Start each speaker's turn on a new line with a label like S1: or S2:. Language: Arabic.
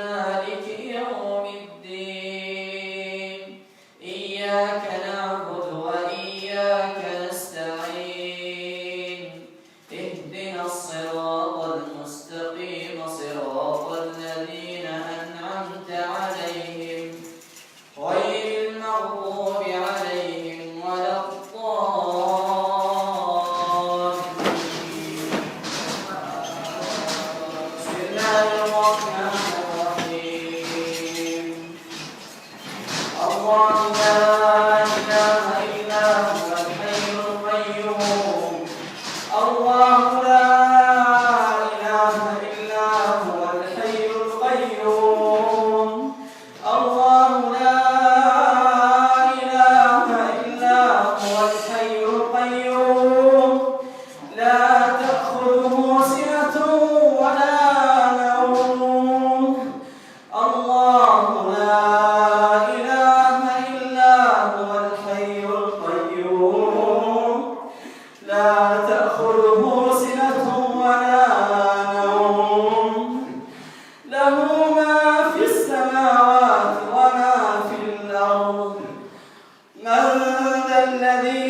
S1: مالك يوم الدين إياك نعبد وإياك نستعين اهدنا الصراط المستقيم صراط الذين أنعمت عليهم غير المغضوب عليهم ولا الضالين. بسم الله الرحمن الرحيم. الله لا إله إلا هو الحي القيوم. الله لا إله إلا هو الحي القيوم. الله لا إله إلا هو الحي القيوم لا تأخذه سنة ولا نوم. الله لا إله إلا هو الحي القيوم لا تأخذه سنة ولا نوم له ما في السماوات وما في الأرض من ذا الذي